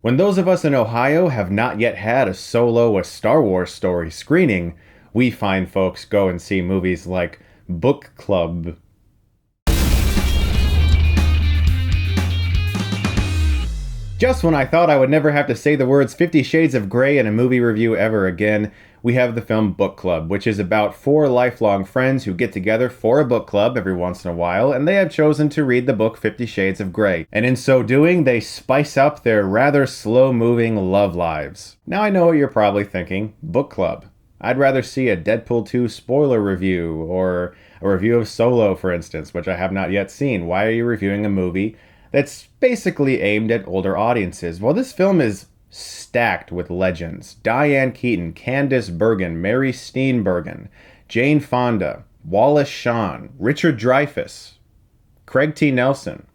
When those of us in Ohio have not yet had a Solo, a Star Wars story screening, we find folks go and see movies like Book Club. Just when I thought I would never have to say the words 50 Shades of Grey in a movie review ever again, we have the film Book Club, which is about four lifelong friends who get together for a book club every once in a while, and they have chosen to read the book 50 Shades of Grey. And in so doing, they spice up their rather slow-moving love lives. Now I know what you're probably thinking, Book Club. I'd rather see a Deadpool 2 spoiler review, or a review of Solo, for instance, which I have not yet seen. Why are you reviewing a movie that's basically aimed at older audiences? Well, this film is stacked with legends. Diane Keaton, Candice Bergen, Mary Steenburgen, Jane Fonda, Wallace Shawn, Richard Dreyfuss, Craig T. Nelson.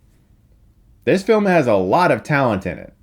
This film has a lot of talent in it.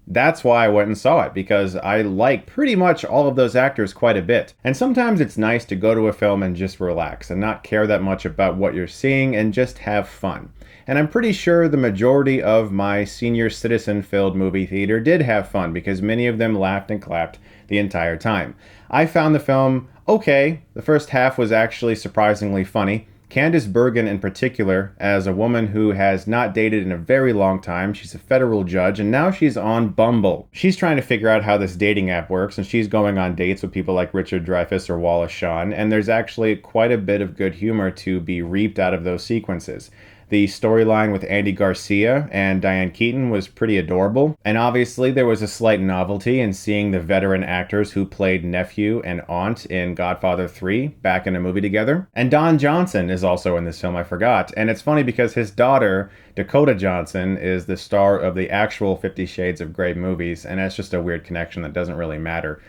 That's why I went and saw it, because I like pretty much all of those actors quite a bit. And sometimes it's nice to go to a film and just relax and not care that much about what you're seeing and just have fun. And I'm pretty sure the majority of my senior citizen-filled movie theater did have fun, because many of them laughed and clapped the entire time. I found the film okay. The first half was actually surprisingly funny. Candice Bergen in particular, as a woman who has not dated in a very long time. She's a federal judge, and now she's on Bumble. She's trying to figure out how this dating app works, and she's going on dates with people like Richard Dreyfuss or Wallace Shawn, and there's actually quite a bit of good humor to be reaped out of those sequences. The storyline with Andy Garcia and Diane Keaton was pretty adorable, and obviously there was a slight novelty in seeing the veteran actors who played nephew and aunt in Godfather 3 back in a movie together. And Don Johnson is also in this film, I forgot. And it's funny because his daughter, Dakota Johnson, is the star of the actual 50 Shades of Grey movies, and that's just a weird connection that doesn't really matter.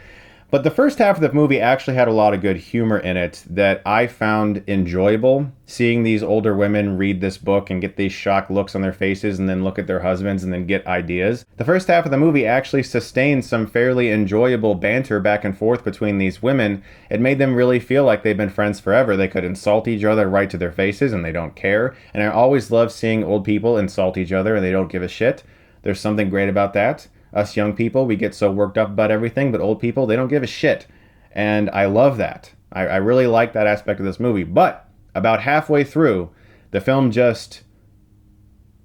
But the first half of the movie actually had a lot of good humor in it that I found enjoyable. Seeing these older women read this book and get these shocked looks on their faces and then look at their husbands and then get ideas. The first half of the movie actually sustained some fairly enjoyable banter back and forth between these women. It made them really feel like they've been friends forever. They could insult each other right to their faces and they don't care. And I always love seeing old people insult each other and they don't give a shit. There's something great about that. Us young people, we get so worked up about everything, but old people, they don't give a shit. And I love that. I really like that aspect of this movie. But about halfway through, the film just,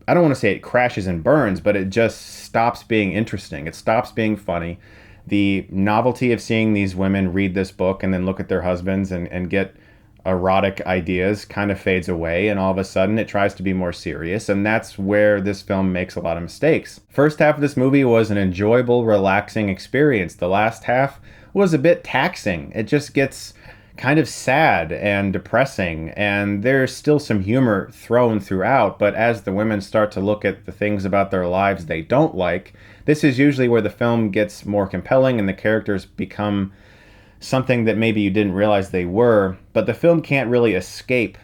I don't want to say it crashes and burns, but it just stops being interesting. It stops being funny. The novelty of seeing these women read this book and then look at their husbands and get erotic ideas kind of fades away, and all of a sudden it tries to be more serious, and that's where this film makes a lot of mistakes. First half of this movie was an enjoyable, relaxing experience. The last half was a bit taxing. It just gets kind of sad and depressing, and there's still some humor thrown throughout, but as the women start to look at the things about their lives they don't like, this is usually where the film gets more compelling and the characters become something that maybe you didn't realize they were. But the film can't really escape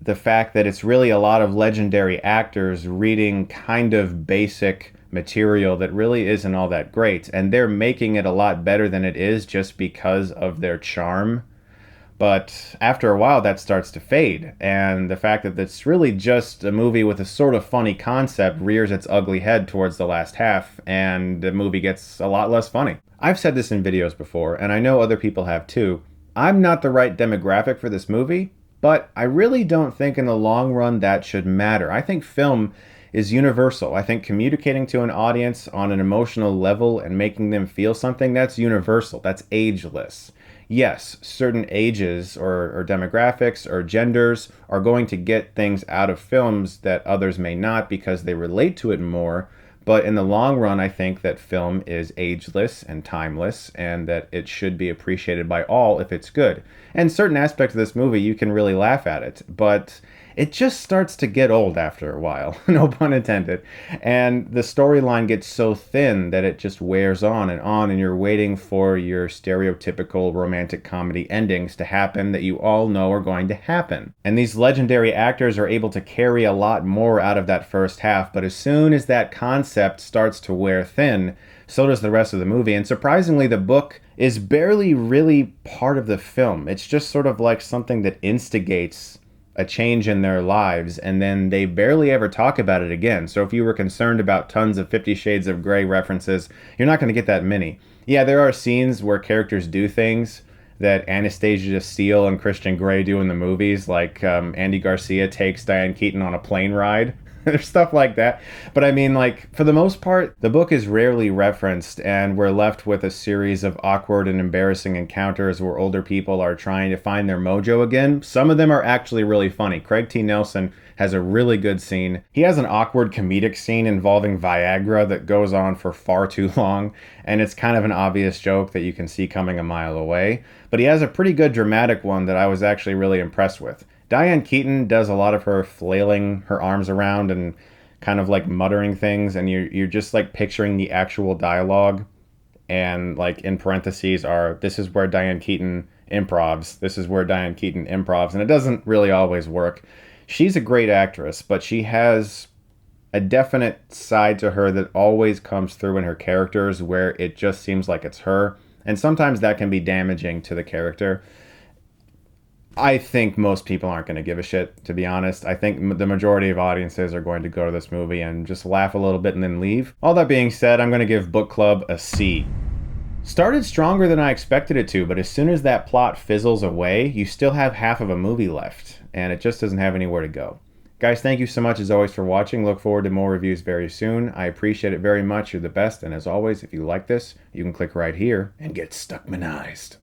the fact that it's really a lot of legendary actors reading kind of basic material that really isn't all that great, and they're making it a lot better than it is just because of their charm. But after a while that starts to fade, and the fact that it's really just a movie with a sort of funny concept rears its ugly head towards the last half, and the movie gets a lot less funny. I've said this in videos before, and I know other people have too. I'm not the right demographic for this movie, but I really don't think in the long run that should matter. I think film is universal. I think communicating to an audience on an emotional level and making them feel something, that's universal. That's ageless. Yes, certain ages or demographics or genders are going to get things out of films that others may not because they relate to it more. But in the long run, I think that film is ageless and timeless, and that it should be appreciated by all if it's good. And certain aspects of this movie, you can really laugh at it, but it just starts to get old after a while, no pun intended. And the storyline gets so thin that it just wears on, and you're waiting for your stereotypical romantic comedy endings to happen that you all know are going to happen. And these legendary actors are able to carry a lot more out of that first half, but as soon as that concept starts to wear thin, so does the rest of the movie. And surprisingly, the book is barely really part of the film. It's just sort of like something that instigates a change in their lives, and then they barely ever talk about it again. So if you were concerned about tons of 50 Shades of Grey references, you're not going to get that many. Yeah, there are scenes where characters do things that Anastasia Steele and Christian Grey do in the movies, like Andy Garcia takes Diane Keaton on a plane ride. There's stuff like that. But I mean, like, for the most part, the book is rarely referenced, and we're left with a series of awkward and embarrassing encounters where older people are trying to find their mojo again. Some of them are actually really funny. Craig T. Nelson has a really good scene. He has an awkward comedic scene involving Viagra that goes on for far too long, and it's kind of an obvious joke that you can see coming a mile away. But he has a pretty good dramatic one that I was actually really impressed with. Diane Keaton does a lot of her flailing her arms around and kind of like muttering things, and you're just like picturing the actual dialogue, and like in parentheses are, this is where Diane Keaton improvs, this is where Diane Keaton improvs, and it doesn't really always work. She's a great actress, but she has a definite side to her that always comes through in her characters where it just seems like it's her, and sometimes that can be damaging to the character. I think most people aren't going to give a shit, to be honest. I think the majority of audiences are going to go to this movie and just laugh a little bit and then leave. All that being said, I'm going to give Book Club a C. Started stronger than I expected it to, but as soon as that plot fizzles away, you still have half of a movie left, and it just doesn't have anywhere to go. Guys, thank you so much as always for watching. Look forward to more reviews very soon. I appreciate it very much. You're the best, and as always, if you like this, you can click right here and get Stuckmanized.